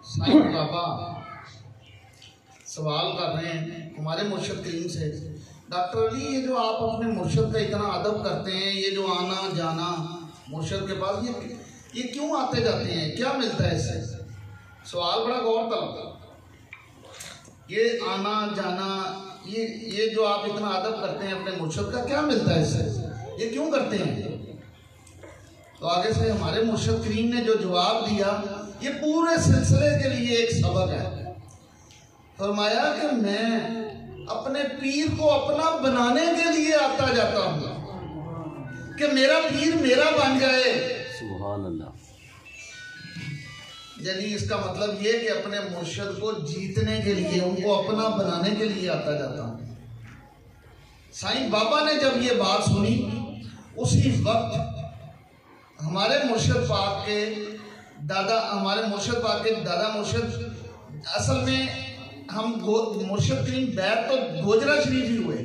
سائیں بابا سوال کر رہے ہیں ہمارے مرشد کریم سے، ڈاکٹر علی یہ جو آپ اپنے مرشد کا اتنا ادب کرتے ہیں، یہ جو آنا جانا مرشد کے پاس یہ کیوں آتے جاتے ہیں، کیا ملتا ہے اس سے؟ سوال بڑا غور طلب، یہ آنا جانا یہ جو آپ اتنا ادب کرتے ہیں اپنے مرشد کا، کیا ملتا ہے اس سے، یہ کیوں کرتے ہیں؟ تو آگے سے ہمارے مرشد کریم نے جو جواب دیا یہ پورے سلسلے کے لیے ایک سبق ہے۔ فرمایا کہ میں اپنے پیر کو اپنا بنانے کے لیے آتا جاتا ہوں کہ میرا پیر میرا بن جائے۔ سبحان اللہ۔ یعنی اس کا مطلب یہ کہ اپنے مرشد کو جیتنے کے لیے، ان کو اپنا بنانے کے لیے آتا جاتا ہوں۔ سائیں بابا نے جب یہ بات سنی اسی وقت ہمارے مرشد پاک کے دادا مرشد، اصل میں ہم مرشد کریم بیعت تو گوجرا شریف ہی ہوئے،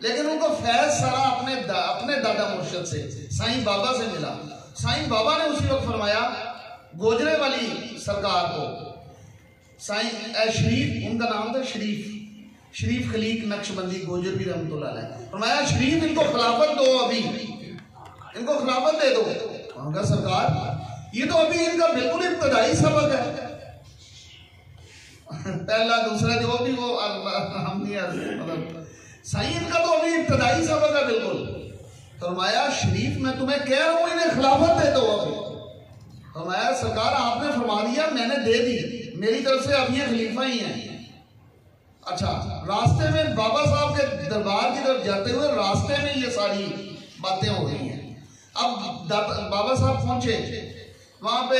لیکن ان کو فیض سارا اپنے دادا مرشد سے سائیں بابا سے ملا۔ سائیں بابا نے اسی وقت فرمایا گوجرے والی سرکار کو، سائیں شریف، ان کا نام تھا شریف خلیق نقشبندی گوجر بھی رحمۃ اللہ علیہ، فرمایا شریف ان کو خلافت دو، ابھی ان کو خلافت دے دو۔ کہا سرکار یہ تو ابھی ان کا بالکل ابتدائی سبق ہے، پہلا دوسرا جو بھی وہ ہم نہیں، سائیں ان کا تو ابھی ابتدائی سبق ہے بالکل۔ فرمایا شریف میں تمہیں کہہ رہا ہوں انہیں خلافت دے دو ابھی۔ فرمایا سرکار آپ نے فرما دیا، میں نے دے دی، میری طرف سے اب یہ خلیفہ ہی ہیں۔ اچھا، راستے میں بابا صاحب کے دربار کی طرف جاتے ہوئے راستے میں یہ ساری باتیں ہو گئی ہیں۔ اب بابا صاحب پہنچے، وہاں پہ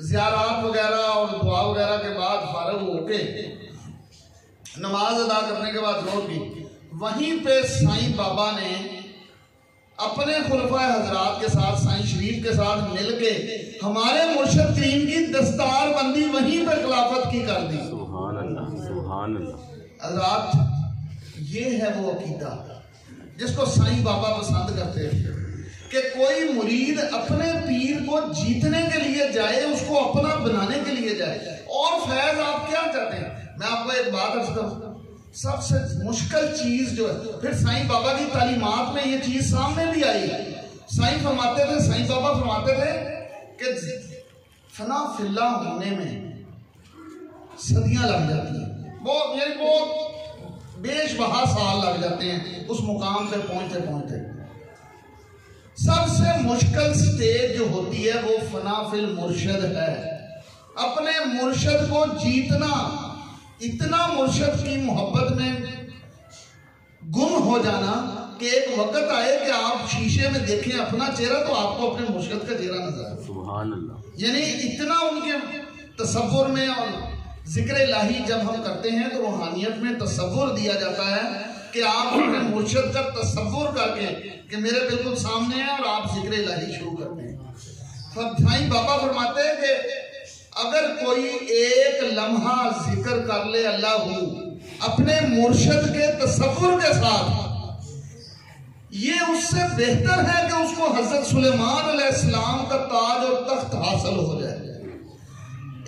زیارات وغیرہ اور دعا وغیرہ کے بعد فارغ ہو کے نماز ادا کرنے کے بعد لوٹ گئی، وہیں پہ سائیں بابا نے اپنے خلفائے حضرات کے ساتھ، سائیں شریف کے ساتھ مل کے ہمارے مرشد کریم کی دستار بندی وہیں پہ خلافت کی کر دی۔ سبحان اللہ، سبحان اللہ۔ حضرات یہ ہے وہ عقیدہ جس کو سائیں بابا پسند کرتے ہیں کہ کوئی مرید اپنے پیر کو جیتنے کے لیے جائے، اس کو اپنا بنانے کے لیے جائے۔ اور فیض آپ کیا چاہتے ہیں؟ میں آپ کو ایک بات عرض کروں، سب سے مشکل چیز جو ہے، پھر سائیں بابا کی تعلیمات میں یہ چیز سامنے بھی آئی ہے۔ سائیں بابا فرماتے تھے کہ فنا فی اللہ ہونے میں صدیاں لگ جاتی ہیں، بہت بیش بہا سال لگ جاتے ہیں اس مقام پہ پہنچتے۔ سب سے مشکل سٹیج جو ہوتی ہے وہ فنا فی المرشد ہے، اپنے مرشد کو جیتنا، اتنا مرشد کی محبت میں گم ہو جانا کہ ایک وقت آئے کہ آپ شیشے میں دیکھیں اپنا چہرہ تو آپ کو اپنے مرشد کا چہرہ نظر آئے۔ سبحان اللہ۔ یعنی اتنا ان کے تصور میں، اور ذکر الہی جب ہم کرتے ہیں تو روحانیت میں تصور دیا جاتا ہے کہ آپ اپنے مرشد کا تصور کر کے کہ میرے بالکل سامنے ہیں اور آپ ذکر الہی شروع کرتے ہیں۔ سائیں بابا فرماتے ہیں کہ اگر کوئی ایک لمحہ ذکر کر لے اللہ اپنے مرشد کے تصور کے ساتھ، یہ اس سے بہتر ہے کہ اس کو حضرت سلیمان علیہ السلام کا تاج اور تخت حاصل ہو جائے۔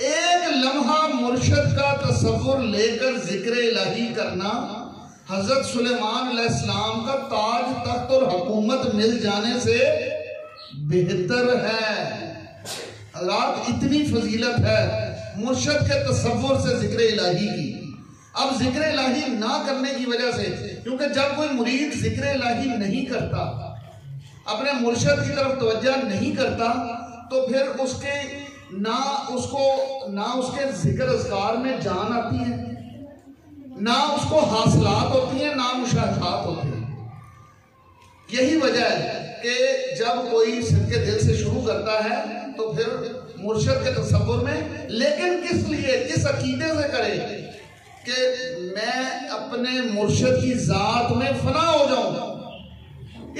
ایک لمحہ مرشد کا تصور لے کر ذکر الہی کرنا حضرت سلیمان علیہ السلام کا تاج تخت اور حکومت مل جانے سے بہتر ہے۔ حضرات اتنی فضیلت ہے مرشد کے تصور سے ذکر الہی کی۔ اب ذکر الہی نہ کرنے کی وجہ سے، کیونکہ جب کوئی مرید ذکر الہی نہیں کرتا، اپنے مرشد کی طرف توجہ نہیں کرتا، تو پھر اس کے ذکر اذکار میں جان آتی ہے، نہ اس کو حاصلات ہوتی ہیں، نہ مشاہدات ہوتے ہیں۔ یہی وجہ ہے کہ جب کوئی صدقے دل سے شروع کرتا ہے تو پھر مرشد کے تصور میں، لیکن کس لیے، کس عقیدے سے کرے کہ میں اپنے مرشد کی ذات میں فنا ہو جاؤں،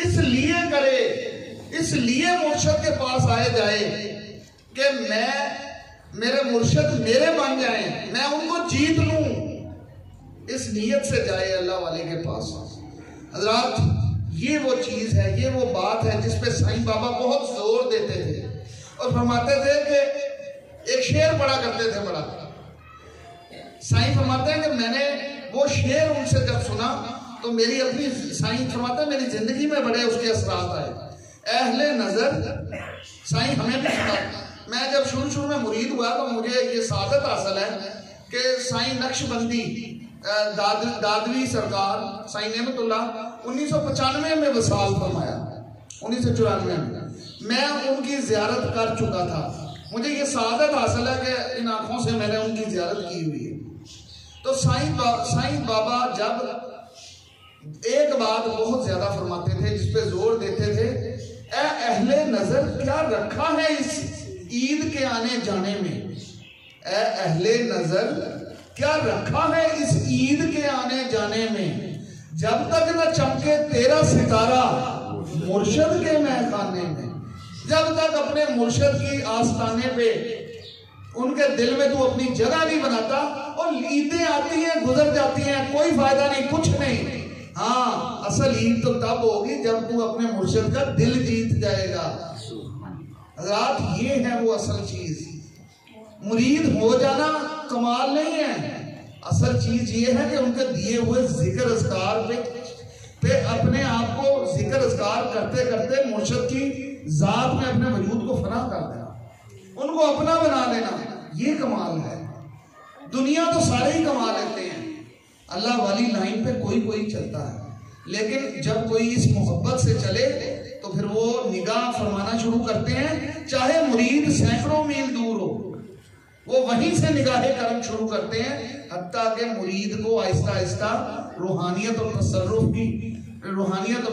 اس لیے کرے، اس لیے مرشد کے پاس آئے جائے کہ میرے مرشد میرے بن جائیں، میں ان کو جیت لوں، اس نیت سے جائے اللہ والے کے پاس۔ حضرات یہ وہ چیز ہے، یہ وہ بات ہے جس پہ سائیں بابا بہت زور دیتے تھے اور فرماتے تھے کہ ایک شعر پڑھا کرتے تھے بڑا. سائیں فرماتے ہیں کہ میں نے وہ شعر ان سے جب سنا تو میری اپنی سائیں فرماتے ہیں میری زندگی میں بڑے اس کے اثرات آئے. اہل نظر سائیں ہمیں بھی سنا. میں جب شروع میں مرید ہوا تو مجھے یہ سعادت حاصل ہے کہ سائیں نقش بندی دادوی سرکار سائیں نعمت اللہ 1995 میں وصال فرمایا. 1994 میں ان کی زیارت کر چکا تھا. مجھے یہ سعادت حاصل ہے کہ ان آنکھوں سے میں نے ان کی زیارت کی ہوئی ہے. تو سائیں بابا جب ایک بات بہت زیادہ فرماتے تھے جس پہ زور دیتے تھے, اے اہل نظر کیا رکھا ہے اس عید کے آنے جانے میں. اے اہل نظر کیا رکھا ہے اس عید کے آنے جانے میں. جب تک نہ چمکے تیرا ستارہ مرشد کے مہخانے میں. جب تک اپنے مرشد کی آستانے پہ ان کے دل میں تو اپنی جگہ نہیں بناتا. اور عیدیں آتی ہیں گزر جاتی ہیں, کوئی فائدہ نہیں, کچھ نہیں. ہاں اصل عید تو تب ہوگی جب تو اپنے مرشد کا دل جیت جائے گا. حضرات یہ ہے وہ اصل چیز. مرید ہو جانا کمال نہیں ہے, اصل چیز یہ ہے کہ ان کے دیے ہوئے ذکر اذکار پہ اپنے آپ کو ذکر اذکار کرتے کرتے مرشد کی ذات میں اپنے وجود کو فنا کر دینا, ان کو اپنا بنا لینا, یہ کمال ہے. دنیا تو سارے ہی کما لیتے ہیں, اللہ والی لائن پہ کوئی چلتا ہے, لیکن جب کوئی اس محبت سے چلے تو پھر وہ نگاہ فرمانا شروع کرتے ہیں, چاہے مرید سینکڑوں میل دور ہو, وہ وہیں سے نگاہ کرم شروع کرتے ہیں, حتیٰ کہ مرید کو آہستہ آہستہ روحانیت اور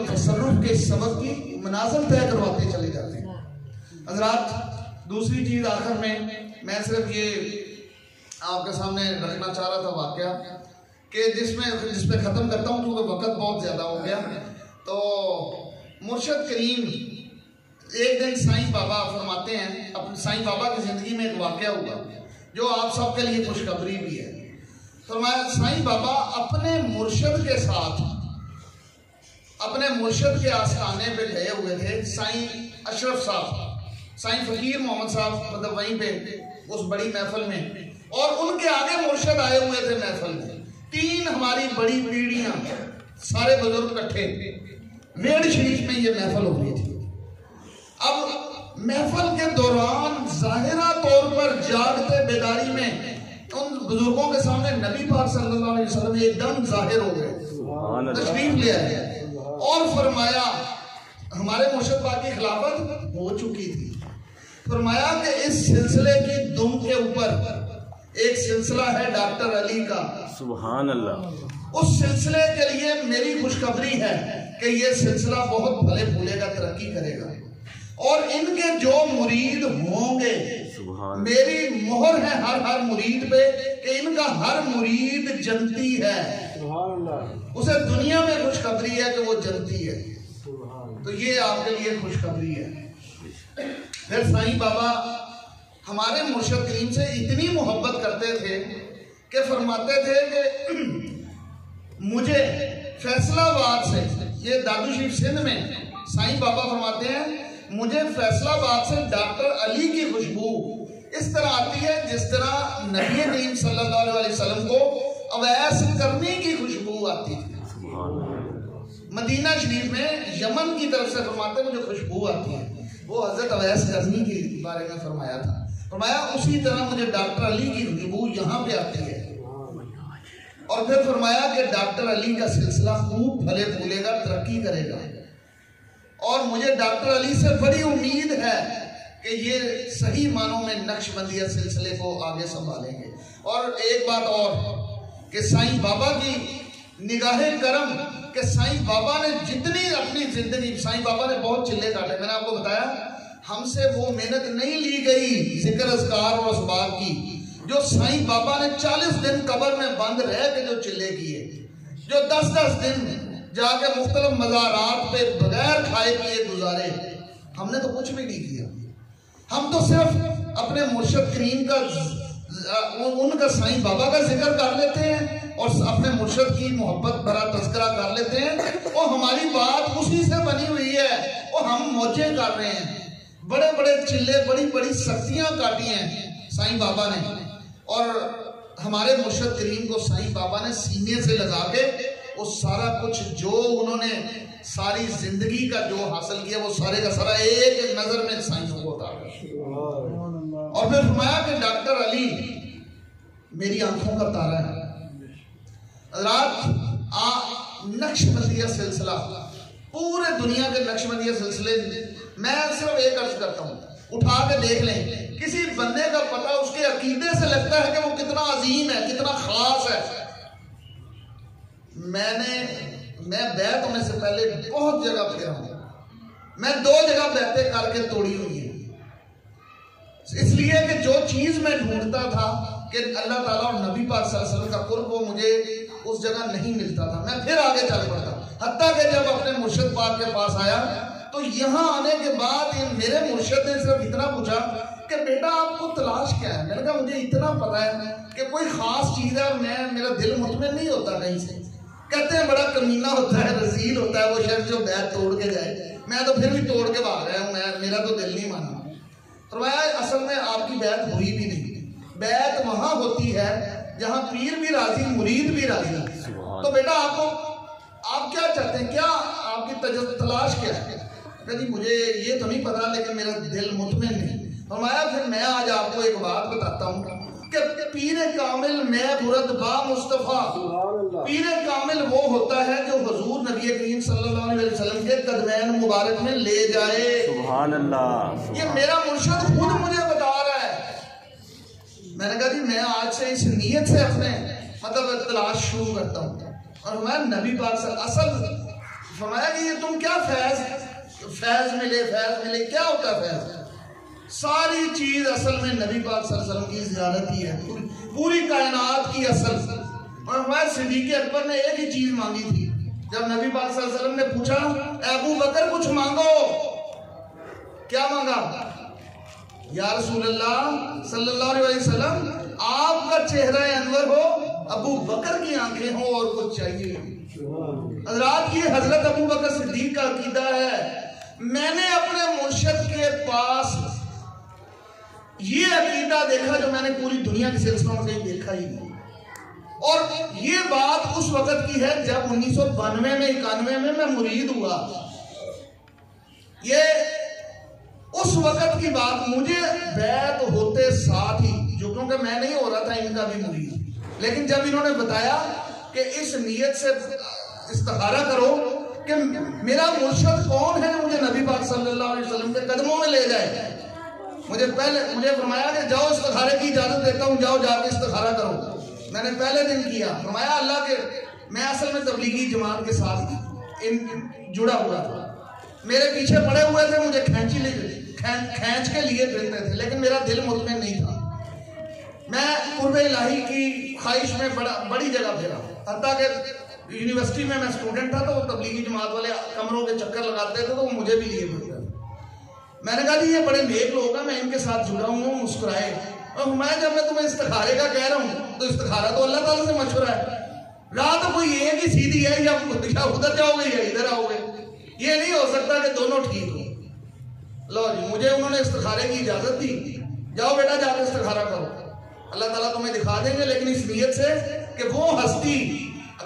تصرف کے سبق کی منازل طے کرواتے چلے جاتے ہیں. حضرات دوسری چیز آخر میں صرف یہ آپ کے سامنے رکھنا چاہ رہا تھا واقعہ کہ جس پہ ختم کرتا ہوں کیونکہ وقت بہت زیادہ ہو گیا. تو مرشد کریم ایک دن سائیں بابا فرماتے ہیں, سائیں بابا کی زندگی میں ایک واقعہ ہوا جو آپ سب کے لیے خوشخبری بھی ہے. فرمایا سائیں بابا اپنے مرشد کے ساتھ اپنے مرشد کے آستانے پہ گئے ہوئے تھے. سائیں اشرف صاحب, سائیں فقیر محمد صاحب مطلب وہیں پہ اس بڑی محفل میں, اور ان کے آگے مرشد آئے ہوئے تھے محفل میں. 3 ہماری بڑی پیڑیاں سارے بزرگ کٹھے میڑ شریف میں یہ محفل ہو رہی تھی. اب محفل کے دوران ظاہرہ طور پر جاگتے بیداری میں ان بزرگوں کے سامنے نبی پاک صلی اللہ علیہ وسلم ایک دم ظاہر ہو گئے, تشریف لے آئے اور فرمایا ہمارے مرشد پاک کی خلافت ہو چکی تھی. فرمایا کہ اس سلسلے کی دم کے اوپر ایک سلسلہ ہے ڈاکٹر علی کا, سبحان اللہ. اس سلسلے کے لیے میری خوشخبری ہے کہ یہ سلسلہ بہت بھلے پھولے گا, ترقی کرے گا, اور ان کے جو مرید ہوں گے میری مہر ہے ہر مرید پہ کہ ان کا ہر مرید جنتی ہے. اسے دنیا میں خوشخبری ہے کہ وہ جنتی ہے. تو یہ آپ کے لیے خوشخبری ہے. پھر سائیں بابا ہمارے مرشد کریم سے اتنی محبت کرتے تھے کہ فرماتے تھے کہ مجھے فیصلہ آباد سے, یہ دادو شریف سندھ میں سائیں بابا فرماتے ہیں, مجھے فیصلہ آباد سے ڈاکٹر علی کی خوشبو اس طرح آتی ہے جس طرح نبی کریم صلی اللہ علیہ وسلم کو اویس کرنی کی خوشبو آتی تھی. مدینہ شریف میں یمن کی طرف سے فرماتے ہیں مجھے خوشبو آتی ہے, وہ حضرت اویس کرنی کے بارے میں فرمایا تھا. فرمایا اسی طرح مجھے ڈاکٹر علی کی خوشبو یہاں پہ آتی ہے. اور پھر فرمایا کہ ڈاکٹر علی کا سلسلہ خوب بھلے پھولے گا, ترقی کرے گا, اور مجھے ڈاکٹر علی سے بڑی امید ہے کہ یہ صحیح معنوں میں نقش بندیہ سلسلے کو آگے سنبھالیں گے. اور ایک بات اور کہ سائیں بابا کی نگاہ کرم کہ سائیں بابا نے جتنی اپنی زندگی, سائیں بابا نے بہت چلے کاٹے, میں نے آپ کو بتایا ہم سے وہ محنت نہیں لی گئی ذکر اذکار اور اسباب کی جو سائیں بابا نے 40 دن قبر میں بند رہ کے جو چلے کیے, جو 10 دن جا کے مختلف مزارات پہ بغیر کھائے پیے گزارے. ہم نے تو کچھ بھی نہیں کیا, ہم تو صرف اپنے مرشد کریم کا ان کا سائیں بابا کا ذکر کر لیتے ہیں اور اپنے مرشد کی محبت بھرا تذکرہ کر لیتے ہیں, اور ہماری بات اسی سے بنی ہوئی ہے, اور ہم موجے کر رہے ہیں, بڑے بڑے چلے, بڑی بڑی سختیاں کاٹی ہیں. سائیں بابا نے، اور ہمارے مرشد کریم کو سائیں بابا نے سینے سے لگا کے وہ سارا کچھ جو انہوں نے ساری زندگی کا جو حاصل کیا وہ سارے کا سارا ایک ایک نظر میں سائنسوں کو اتارا، اور پھر فرمایا کہ ڈاکٹر علی میری آنکھوں کا تارا ہے۔ رات نقش بندیہ سلسلہ، پورے دنیا کے نقش بندیہ سلسلے میں صرف ایک عرض کرتا ہوں، اٹھا کے دیکھ لیں کسی بندے کا پتہ اس کے عقیدے سے لگتا ہے کہ وہ کتنا عظیم ہے، کتنا خاص ہے۔ میں بیعت ہونے سے پہلے بہت جگہ پھرا ہوں، میں 2 جگہ بیعتیں کر کے توڑی ہوئی ہیں، اس لیے کہ جو چیز میں ڈھونڈتا تھا کہ اللہ تعالیٰ اور نبی پاک صلی اللہ علیہ وسلم کا قرب، وہ مجھے اس جگہ نہیں ملتا تھا، میں پھر آگے چل پڑتا، حتیٰ کہ جب اپنے مرشد پاک کے پاس آیا تو یہاں آنے کے بعد میرے مرشد نے صرف اتنا پوچھا کہ بیٹا آپ کو تلاش کیا ہے؟ میں نے کہا مجھے اتنا پتا ہے کہ کوئی خاص چیز ہے، میرا دل مطمئن نہیں ہوتا کہیں سے۔ کہتے ہیں بڑا کمینہ ہوتا ہے، رزیل ہوتا ہے وہ شخص جو بیعت توڑ کے جائے، میں تو پھر بھی توڑ کے بھاگ رہا ہوں، میرا تو دل نہیں مانا۔ فرمایا اصل میں آپ کی بیعت ہوئی بھی نہیں، بیعت وہاں ہوتی ہے جہاں پیر بھی راضی مرید بھی راضی۔ تو بیٹا آپ کیا چاہتے ہیں، کیا آپ کی تلاش کیا ہے؟ کہ جی مجھے یہ تو نہیں پتا لیکن میرا دل مطمئن نہیں۔ فرمایا پھر میں آج آپ کو ایک بات بتاتا ہوں کہ پیر کامل میں برد با مصطفیٰ، پیر کامل وہ ہوتا ہے جو حضور نبی کریم صلی اللہ علیہ وسلم کے قدمین مبارک میں لے جائے۔ سبحان اللہ، یہ میرا مرشد خود مجھے بتا رہا ہے۔ میں نے کہا جی میں آج سے اس نیت سے اپنے تلاش شروع کرتا ہوں، اور میں نبی پاک صلی اللہ علیہ وسلم فرمایا کہ یہ تم کیا فیض ملے کیا ہوتا ہے فیض؟ ساری چیز اصل میں نبی پاک صلی اللہ علیہ وسلم کی زیارت ہی ہے، پوری کائنات کی اصل۔ اور ہمارے صدیق اکبر نے ایک ہی چیز مانگی تھی، جب نبی پاک صلی اللہ علیہ وسلم نے پوچھا اے ابو بکر کچھ مانگو، کیا مانگا؟ یا رسول اللہ صلی اللہ علیہ وسلم آپ کا چہرہ انور ہو، ابو بکر کی آنکھیں ہوں، اور کچھ چاہیے؟ حضرات یہ حضرت ابو بکر صدیق کا عقیدہ ہے۔ میں نے اپنے مرشد کے پاس یہ عقیدہ دیکھا جو میں نے پوری دنیا کے سلسلوں میں کہیں دیکھا ہی نہیں، اور یہ بات اس وقت کی ہے جب 1992 میں 91 میں مرید ہوا۔ یہ اس وقت کی بات، مجھے بیعت ہوتے ساتھ ہی، جو کیونکہ میں نہیں ہو رہا تھا ان کا بھی مرید، لیکن جب انہوں نے بتایا کہ اس نیت سے استخارہ کرو کہ میرا مرشد کون ہے مجھے نبی پاک صلی اللہ علیہ وسلم کے قدموں میں لے جائے، مجھے فرمایا کہ جاؤ استخارے کی اجازت دیتا ہوں، جاؤ جا کے استخارہ کرو۔ میں نے پہلے دن کیا، فرمایا اللہ کے میں اصل میں تبلیغی جماعت کے ساتھ جڑا ہوا تھا، میرے پیچھے پڑے ہوئے تھے، مجھے کھینچ کے لیے پھرتے تھے، لیکن میرا دل مطمئن نہیں تھا۔ میں قرب الہی کی خواہش میں بڑی جگہ پھرا، حتیٰ کہ یونیورسٹی میں اسٹوڈنٹ تھا تو وہ تبلیغی جماعت والے کمروں کے چکر لگاتے تھے تو وہ مجھے بھی لیے پھرتے تھے۔ میں نے کہا جی یہ بڑے نیک لوگ ہیں، میں ان کے ساتھ جڑا ہوں، مسکرائے۔ اور میں جب میں تمہیں استخارے کا کہہ رہا ہوں تو استخارہ تو اللہ تعالیٰ سے مشورہ ہے، راہ تو کوئی ایک ہی سیدھی ہے، یا ادھر جاؤ گے یا ادھر آؤ گے، یہ نہیں ہو سکتا کہ دونوں ٹھیک ہو۔ لو جی مجھے انہوں نے استخارے کی اجازت دی، جاؤ بیٹا جا کے استخارہ کرو، اللہ تعالیٰ تمہیں دکھا دیں گے، لیکن اس نیت سے کہ وہ ہستی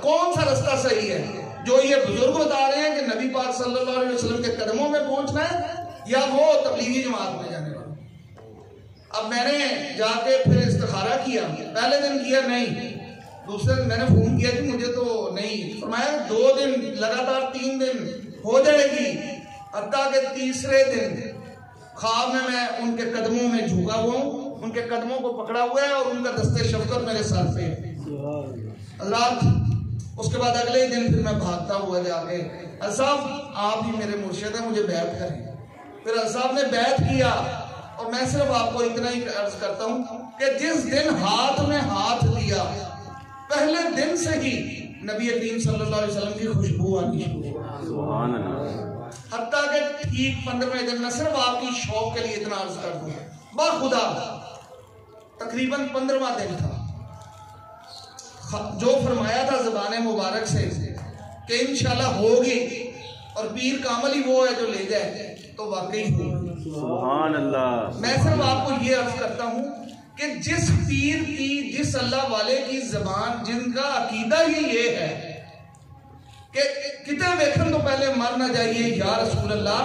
کون سا رستہ صحیح ہے، جو یہ بزرگ بتا رہے ہیں کہ نبی پاک صلی اللہ علیہ وسلم کے قدموں میں پہنچنا ہے یا وہ تبلیغی جماعت میں جانے والا۔ اب میں نے جا کے پھر استخارہ کیا، پہلے دن کیا نہیں، دوسرے دن میں نے فون کیا کہ مجھے تو نہیں، فرمایا 2 دن لگاتار 3 دن ہو جائے گی، حتیٰ کہ تیسرے دن خواب میں ان کے قدموں میں جھکا ہوا ہوں، ان کے قدموں کو پکڑا ہوا ہے اور ان کا دستے شفقت میرے سر پہ ہے۔ رات اس کے بعد اگلے دن پھر میں بھاگتا ہوا جا کے صاحب آپ ہی میرے مرشد ہیں، مجھے بیعت کریں۔ پھر صاحب نے بیعت کیا، اور میں صرف آپ کو اتنا ہی عرض کرتا ہوں کہ جس دن ہاتھ میں ہاتھ لیا پہلے دن سے ہی نبی کریم صلی اللہ علیہ وسلم کی خوشبو آنی شروع ہوئی، حتیٰ کہ ٹھیک 15ویں دن، میں صرف آپ کی شوق کے لیے اتنا عرض کر دوں، باخدا تقریباً 15واں دن تھا، جو فرمایا تھا زبان مبارک سے کہ انشاءاللہ ہوگی اور پیر کامل ہی وہ ہے جو لے جائے، تو واقعی ہوگی۔ سبحان اللہ۔ میں صرف آپ کو یہ عرض کرتا ہوں کہ جس پیر کی، جس اللہ والے کی زبان، جن کا عقیدہ ہی یہ ہے کہ کتنے ویکھن تو پہلے مر نہ جائیے یا رسول اللہ،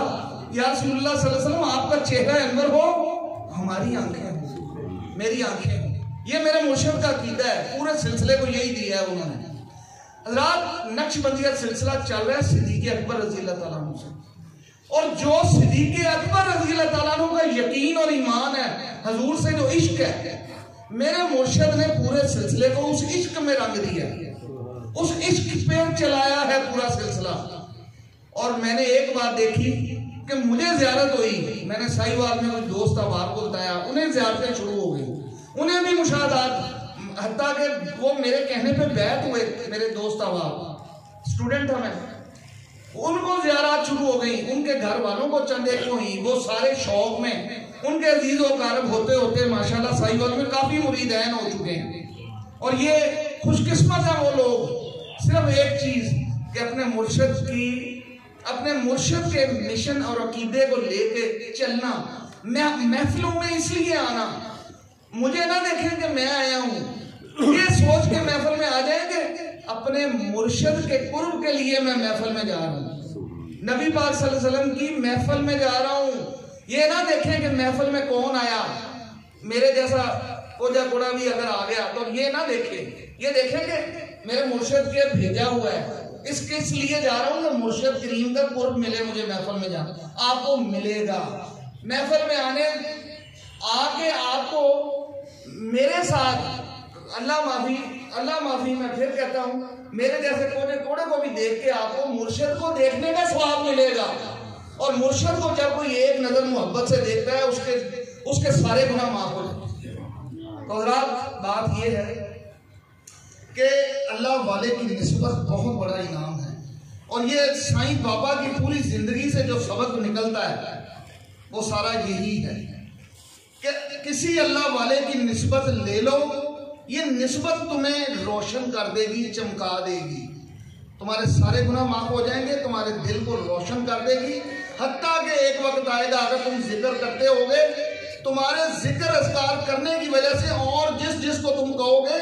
یا رسول اللہ صلی اللہ علیہ وسلم آپ کا چہرہ انور ہو، ہماری آنکھیں ہوں، میری آنکھیں ہوں. یہ میرے مرشد کا عقیدہ ہے. پورے سلسلے کو یہی دیا ہے انہوں نے. حضرات نقش بندیت سلسلہ چل رہا ہے صدیق اکبر رضی اللہ تعالیٰ عنہ سے، اور جو صدیق اکبر رضی اللہ تعالیٰ عنہ کا یقین اور ایمان ہے، حضور سے جو عشق ہے، میرے مرشد نے پورے سلسلے کو اس عشق میں رنگ دیا، اس عشق پہ چلایا ہے پورا سلسلہ. اور میں نے ایک بات دیکھی کہ مجھے زیارت ہوئی، میں نے سائی بات میں کچھ دوست احباب کو بتایا، انہیں زیارتیں شروع ہو گئی، انہیں بھی مشاہدات، حتیٰ کہ وہ میرے کہنے پہ بیعت ہوئے، میرے دوست احباب اسٹوڈنٹ ہمیں، ان کو زیارات شروع ہو گئی، ان کے گھر والوں کو چند ایک کو ہی، وہ سارے شوق میں ان کے عزیز و اقارب ہوتے ہوتے ماشاءاللہ سائی بات میں کافی مریدین ہو چکے ہیں. اور یہ خوش قسمت ہیں وہ لوگ، صرف ایک چیز کہ اپنے مرشد کے مشن اور عقیدے کو لے کے چلنا، محفلوں میں اس لیے آنا. مجھے نہ دیکھیں کہ میں آیا ہوں، یہ سوچ کے محفل میں آ جائیں کہ اپنے مرشد کے قرب کے لیے میں محفل میں جا رہا ہوں، نبی پاک صلی اللہ علیہ وسلم کی محفل میں جا رہا ہوں. یہ نہ دیکھیں کہ محفل میں کون آیا، میرے جیسا کوجا کوڑا بھی اگر آ گیا تو یہ نہ دیکھیں، یہ دیکھیں کہ میرے مرشد کے بھیجا ہوا ہے، اس لیے جا رہا ہوں کہ مرشد کریم کا قرب ملے مجھے محفل میں جانا. آپ کو ملے گا محفل میں آ کے آپ کو میرے ساتھ اللہ معافی میں پھر کہتا ہوں، میرے جیسے کوڑے کو بھی دیکھ کے آپ کو مرشد کو دیکھنے کا ثواب ملے گا. اور مرشد کو جب کوئی ایک نظر محبت سے دیکھتا ہے اس کے سارے گناہ معاف ہو جاتے ہیں. تو حضرات بات یہ ہے کہ اللہ والے کی نسبت بہت بڑا انعام ہے، اور یہ سائیں بابا کی پوری زندگی سے جو سبق نکلتا ہے وہ سارا یہی ہے کہ کسی اللہ والے کی نسبت لے لو، یہ نسبت تمہیں روشن کر دے گی، چمکا دے گی، تمہارے سارے گناہ معاف ہو جائیں گے، تمہارے دل کو روشن کر دے گی. حتیٰ کہ ایک وقت آئے گا اگر تم ذکر کرتے ہوگے، تمہارے ذکر اذکار کرنے کی وجہ سے اور جس کو تم کہو گے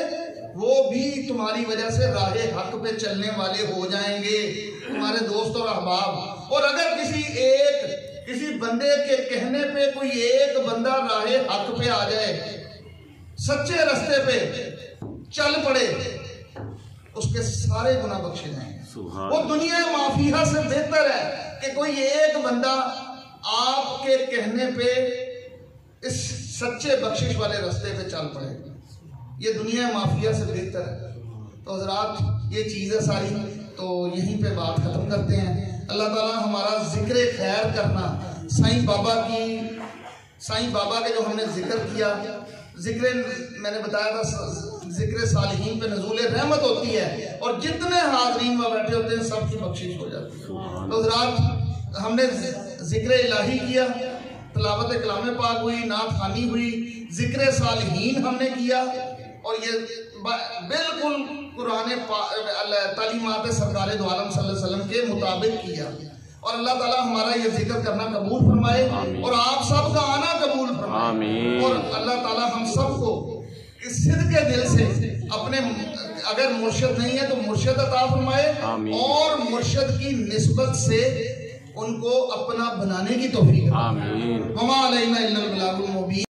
وہ بھی تمہاری وجہ سے راہ حق پہ چلنے والے ہو جائیں گے، تمہارے دوست اور احباب. اور اگر کسی بندے کے کہنے پہ کوئی ایک بندہ راہ حق پہ آ جائے، سچے رستے پہ چل پڑے، اس کے سارے گناہ بخشے جائیں گے. وہ دنیا معافیہ سے بہتر ہے کہ کوئی ایک بندہ آپ کے کہنے پہ اس سچے بخشش والے رستے پہ چل پڑے، یہ دنیا معافیہ سے بہتر ہے. تو حضرات یہ چیزیں ساری تو یہیں پہ بات ختم کرتے ہیں. اللہ تعالیٰ ہمارا ذکر خیر کرنا، سائیں بابا کے جو ہم نے ذکر کیا، ذکر میں نے بتایا تھا ذکر صالحین پہ نزول رحمت ہوتی ہے، اور جتنے حاضرین وہاں بیٹھے ہوتے ہیں سب کی بخشش ہو جاتی ہے. تو حضرات ہم نے ذکر الہی کیا، تلاوت کلام پاک ہوئی، نعت خوانی ہوئی، ذکر صالحین ہم نے کیا، اور یہ بالکل قرآن تعلیمات سرکار دو عالم صلی اللہ علیہ وسلم کے مطابق کیا. اور اللہ تعالیٰ ہمارا یہ ذکر کرنا قبول فرمائے، اور آپ سب کا آنا قبول فرمائے. اور اللہ تعالیٰ ہم سب کو اس صدق دل سے اپنے، اگر مرشد نہیں ہے تو مرشد عطا فرمائے، اور مرشد کی نسبت سے ان کو اپنا بنانے کی توفیق. وما علینا الا البلاغ المبین.